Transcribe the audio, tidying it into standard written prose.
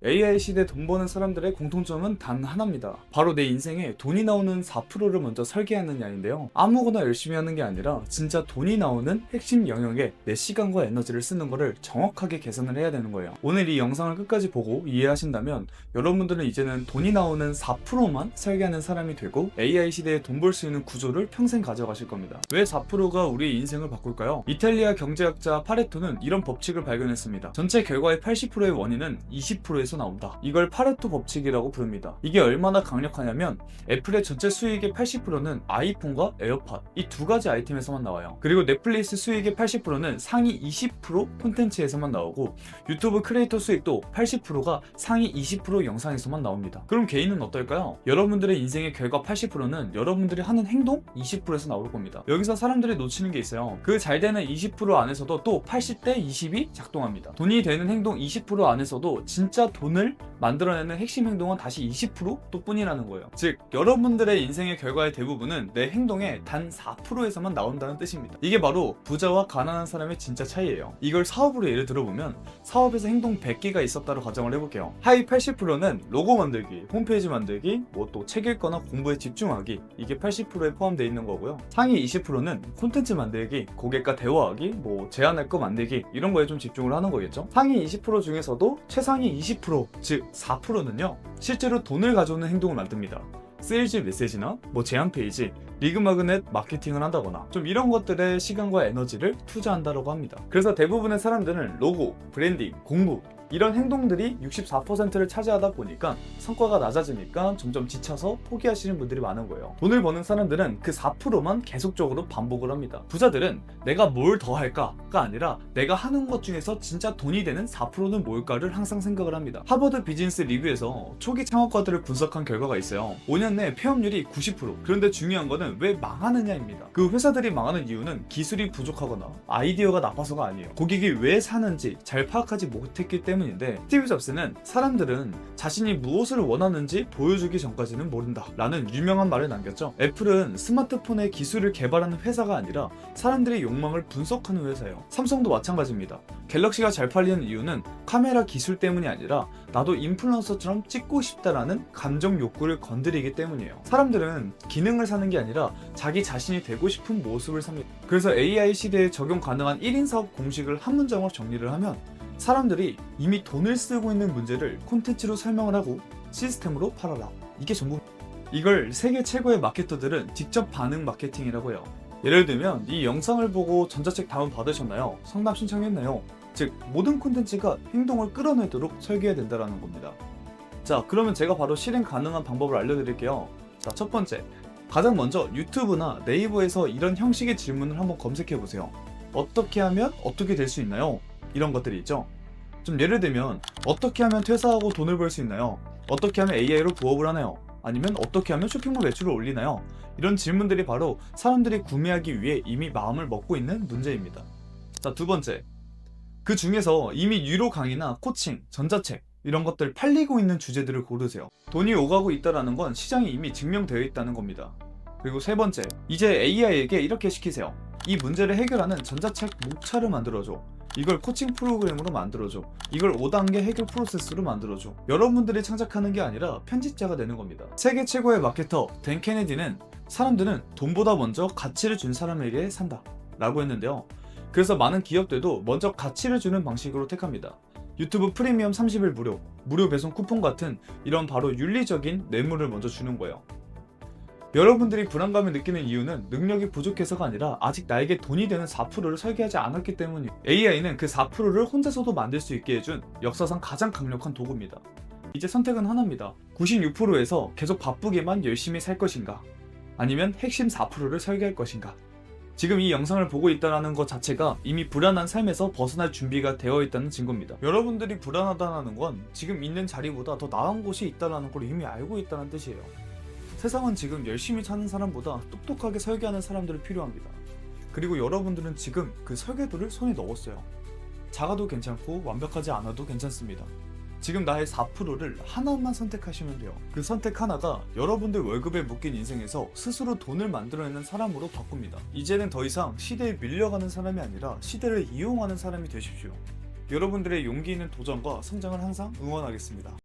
AI 시대 돈 버는 사람들의 공통점은 단 하나입니다. 바로 내 인생에 돈이 나오는 4%를 먼저 설계하느냐인데요. 아무거나 열심히 하는 게 아니라 진짜 돈이 나오는 핵심 영역에 내 시간과 에너지를 쓰는 거를 정확하게 계산을 해야 되는 거예요. 오늘 이 영상을 끝까지 보고 이해하신다면 여러분들은 이제는 돈이 나오는 4%만 설계하는 사람이 되고 AI 시대에 돈 벌 수 있는 구조를 평생 가져가실 겁니다. 왜 4%가 우리의 인생을 바꿀까요? 이탈리아 경제학자 파레토는 이런 법칙을 발견했습니다. 전체 결과의 80%의 원인은 20%에서 나온다. 이걸 파레토 법칙이라고 부릅니다. 이게 얼마나 강력하냐면 애플의 전체 수익의 80%는 아이폰과 에어팟 이 두 가지 아이템에서만 나와요. 그리고 넷플릭스 수익의 80%는 상위 20% 콘텐츠에서만 나오고 유튜브 크리에이터 수익도 80%가 상위 20% 영상에서만 나옵니다. 그럼 개인은 어떨까요? 여러분들의 인생의 결과 80%는 여러분들이 하는 행동 20%에서 나올 겁니다. 여기서 사람들이 놓치는 게 있어요. 그 잘 되는 20% 안에서도 또 80대 20이 작동합니다. 돈이 되는 행동 20% 안에서도 진짜 돈을 만들어내는 핵심 행동은 다시 20%또 뿐이라는 거예요. 즉 여러분들의 인생의 결과의 대부분은 내 행동의 단 4%에서만 나온다는 뜻입니다. 이게 바로 부자와 가난한 사람의 진짜 차이예요. 이걸 사업으로 예를 들어보면 사업에서 행동 100개가 있었다로 가정을 해볼게요. 하위 80%는 로고 만들기, 홈페이지 만들기, 뭐 또 책 읽거나 공부에 집중하기, 이게 80%에 포함되어 있는 거고요. 상위 20%는 콘텐츠 만들기, 고객과 대화하기, 뭐 제안할 거 만들기, 이런 거에 좀 집중을 하는 거겠죠. 상위 20% 중에서도 최상위 20%, 즉 4%는요 실제로 돈을 가져오는 행동을 만듭니다. 세일즈 메시지나 뭐 제안 페이지, 리그마그넷 마케팅을 한다거나 좀 이런 것들에 시간과 에너지를 투자한다고 합니다. 그래서 대부분의 사람들은 로고, 브랜딩, 공부 이런 행동들이 64%를 차지하다 보니까 성과가 낮아지니까 점점 지쳐서 포기하시는 분들이 많은 거예요. 돈을 버는 사람들은 그 4%만 계속적으로 반복을 합니다. 부자들은 내가 뭘 더 할까가 아니라 내가 하는 것 중에서 진짜 돈이 되는 4%는 뭘까를 항상 생각을 합니다. 하버드 비즈니스 리뷰에서 초기 창업가들을 분석한 결과가 있어요. 5년 내 폐업률이 90%. 그런데 중요한 거는 왜 망하느냐입니다. 그 회사들이 망하는 이유는 기술이 부족하거나 아이디어가 나빠서가 아니에요. 고객이 왜 사는지 잘 파악하지 못했기 때문에 인데 스티브 잡스는 사람들은 자신이 무엇을 원하는지 보여주기 전까지는 모른다 라는 유명한 말을 남겼죠. 애플은 스마트폰의 기술을 개발하는 회사가 아니라 사람들의 욕망을 분석하는 회사예요. 삼성도 마찬가지입니다. 갤럭시가 잘 팔리는 이유는 카메라 기술 때문이 아니라 나도 인플루언서처럼 찍고 싶다라는 감정 욕구를 건드리기 때문이에요. 사람들은 기능을 사는 게 아니라 자기 자신이 되고 싶은 모습을 삽니다. 그래서 AI 시대에 적용 가능한 1인 사업 공식을 한 문장으로 정리를 하면 사람들이 이미 돈을 쓰고 있는 문제를 콘텐츠로 설명을 하고 시스템으로 팔아라. 이게 전부. 이걸 세계 최고의 마케터들은 직접 반응 마케팅이라고 해요. 예를 들면 이 영상을 보고 전자책 다운 받으셨나요? 상담 신청했나요? 즉 모든 콘텐츠가 행동을 끌어내도록 설계해야 된다는 겁니다. 자, 그러면 제가 바로 실행 가능한 방법을 알려드릴게요. 자, 첫 번째, 가장 먼저 유튜브나 네이버에서 이런 형식의 질문을 한번 검색해보세요. 어떻게 하면 어떻게 될 수 있나요? 이런 것들이 있죠. 좀 예를 들면 어떻게 하면 퇴사하고 돈을 벌 수 있나요? 어떻게 하면 AI로 부업을 하나요? 아니면 어떻게 하면 쇼핑몰 매출을 올리나요? 이런 질문들이 바로 사람들이 구매하기 위해 이미 마음을 먹고 있는 문제입니다. 자, 두 번째, 그 중에서 이미 유료 강의나 코칭, 전자책 이런 것들 팔리고 있는 주제들을 고르세요. 돈이 오가고 있다는 건 시장이 이미 증명되어 있다는 겁니다. 그리고 세 번째, 이제 AI에게 이렇게 시키세요. 이 문제를 해결하는 전자책 목차를 만들어줘. 이걸 코칭 프로그램으로 만들어줘. 이걸 5단계 해결 프로세스로 만들어줘. 여러분들이 창작하는 게 아니라 편집자가 되는 겁니다. 세계 최고의 마케터 댄 케네디는 사람들은 돈보다 먼저 가치를 준 사람에게 산다 라고 했는데요. 그래서 많은 기업들도 먼저 가치를 주는 방식으로 택합니다. 유튜브 프리미엄 30일 무료 배송 쿠폰 같은 이런 바로 윤리적인 뇌물을 먼저 주는 거예요. 여러분들이 불안감을 느끼는 이유는 능력이 부족해서가 아니라 아직 나에게 돈이 되는 4%를 설계하지 않았기 때문이에요. AI는 그 4%를 혼자서도 만들 수 있게 해준 역사상 가장 강력한 도구입니다. 이제 선택은 하나입니다. 96%에서 계속 바쁘게만 열심히 살 것인가? 아니면 핵심 4%를 설계할 것인가? 지금 이 영상을 보고 있다는 것 자체가 이미 불안한 삶에서 벗어날 준비가 되어 있다는 증거입니다. 여러분들이 불안하다는 건 지금 있는 자리보다 더 나은 곳이 있다는 걸 이미 알고 있다는 뜻이에요. 세상은 지금 열심히 사는 사람보다 똑똑하게 설계하는 사람들이 필요합니다. 그리고 여러분들은 지금 그 설계도를 손에 넣었어요. 작아도 괜찮고 완벽하지 않아도 괜찮습니다. 지금 나의 4%를 하나만 선택하시면 돼요. 그 선택 하나가 여러분들 월급에 묶인 인생에서 스스로 돈을 만들어내는 사람으로 바꿉니다. 이제는 더 이상 시대에 밀려가는 사람이 아니라 시대를 이용하는 사람이 되십시오. 여러분들의 용기 있는 도전과 성장을 항상 응원하겠습니다.